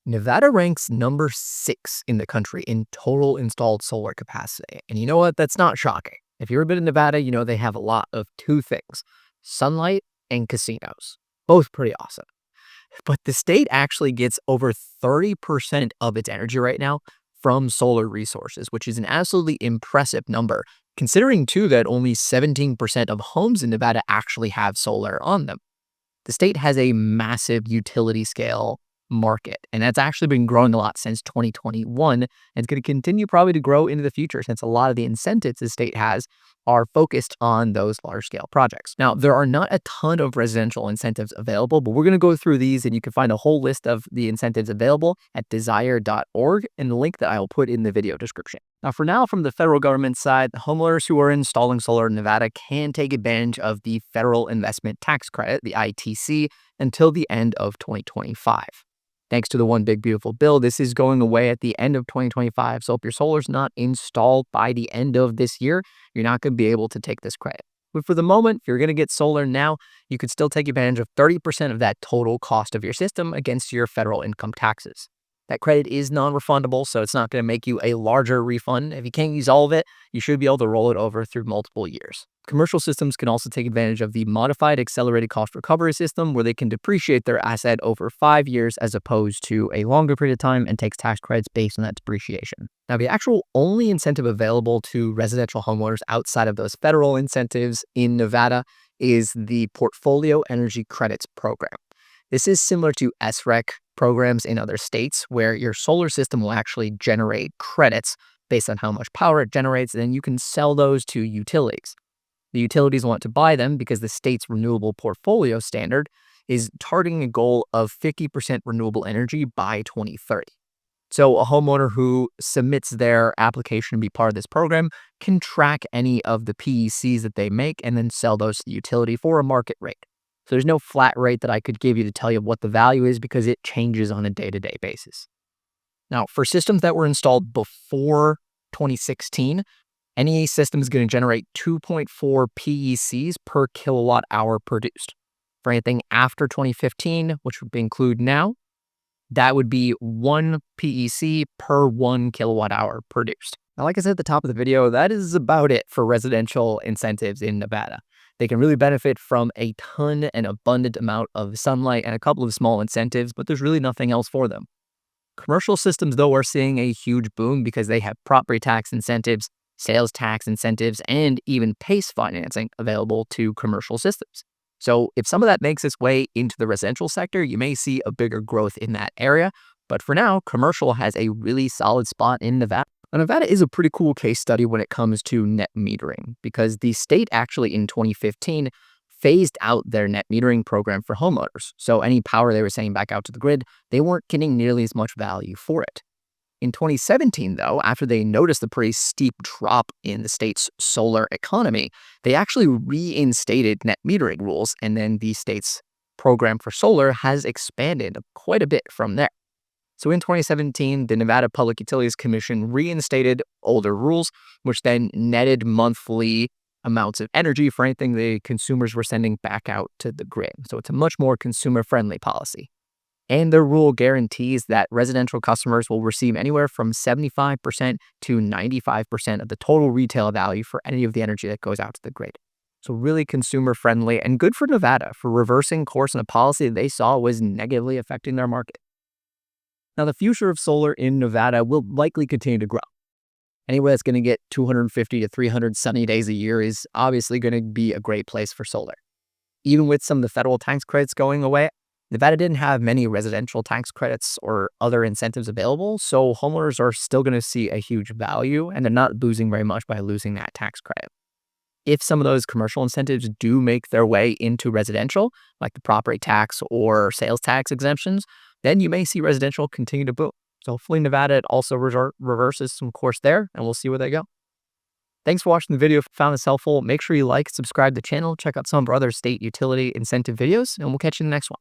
Nevada ranks number 6 in the country in total installed solar capacity. And you know what? That's not shocking. If you've ever been to Nevada, you know they have a lot of two things: sunlight and casinos. Both pretty awesome. But the state actually gets over 30% of its energy right now from solar resources, which is an absolutely impressive number, considering too that only 17% of homes in Nevada actually have solar on them. The state has a massive utility scale market, and that's actually been growing a lot since 2021. And it's going to continue probably to grow into the future since a lot of the incentives the state has are focused on those large scale projects. Now, there are not a ton of residential incentives available, but we're going to go through these and you can find a whole list of the incentives available at desire.org in the link that I will put in the video description. Now, for now, from the federal government side, homeowners who are installing solar in Nevada can take advantage of the Federal Investment Tax Credit, the ITC, until the end of 2025. Thanks to the One Big Beautiful Bill, this is going away at the end of 2025. So if your solar's not installed by the end of this year, you're not going to be able to take this credit. But for the moment, if you're going to get solar now, you could still take advantage of 30% of that total cost of your system against your federal income taxes. That credit is non-refundable, so it's not going to make you a larger refund. If you can't use all of it, you should be able to roll it over through multiple years. Commercial systems can also take advantage of the modified accelerated cost recovery system, where they can depreciate their asset over 5 years as opposed to a longer period of time and takes tax credits based on that depreciation. Now, the actual only incentive available to residential homeowners outside of those federal incentives in Nevada is the Portfolio Energy Credits program. This is similar to SREC programs in other states where your solar system will actually generate credits based on how much power it generates, and then you can sell those to utilities. The utilities want to buy them because the state's renewable portfolio standard is targeting a goal of 50% renewable energy by 2030. So a homeowner who submits their application to be part of this program can track any of the PECs that they make and then sell those to the utility for a market rate. So there's no flat rate that I could give you to tell you what the value is because it changes on a day-to-day basis. Now, for systems that were installed before 2016, any system is going to generate 2.4 PECs per kilowatt hour produced. For anything after 2015, which would include now, that would be 1 PEC per 1 kilowatt hour produced. Now, like I said at the top of the video, that is about it for residential incentives in Nevada. They can really benefit from a ton and abundant amount of sunlight and a couple of small incentives, but there's really nothing else for them. Commercial systems, though, are seeing a huge boom because they have property tax incentives, sales tax incentives, and even PACE financing available to commercial systems. So if some of that makes its way into the residential sector, you may see a bigger growth in that area. But for now, commercial has a really solid spot in Nevada. Now, Nevada is a pretty cool case study when it comes to net metering because the state actually in 2015 phased out their net metering program for homeowners. So any power they were sending back out to the grid, they weren't getting nearly as much value for it. In 2017, though, after they noticed the pretty steep drop in the state's solar economy, they actually reinstated net metering rules, and then the state's program for solar has expanded quite a bit from there. So in 2017, the Nevada Public Utilities Commission reinstated older rules, which then netted monthly amounts of energy for anything the consumers were sending back out to the grid. So it's a much more consumer-friendly policy. And their rule guarantees that residential customers will receive anywhere from 75% to 95% of the total retail value for any of the energy that goes out to the grid. So really consumer-friendly and good for Nevada for reversing course in a policy that they saw was negatively affecting their market. Now, the future of solar in Nevada will likely continue to grow. Anywhere that's going to get 250 to 300 sunny days a year is obviously going to be a great place for solar. Even with some of the federal tax credits going away, Nevada didn't have many residential tax credits or other incentives available, so homeowners are still going to see a huge value, and they're not losing very much by losing that tax credit. If some of those commercial incentives do make their way into residential, like the property tax or sales tax exemptions, then you may see residential continue to boom. So hopefully Nevada also reverses some course there, and we'll see where they go. Thanks for watching the video. If you found this helpful, make sure you like, subscribe to the channel, check out some of our other state utility incentive videos, and we'll catch you in the next one.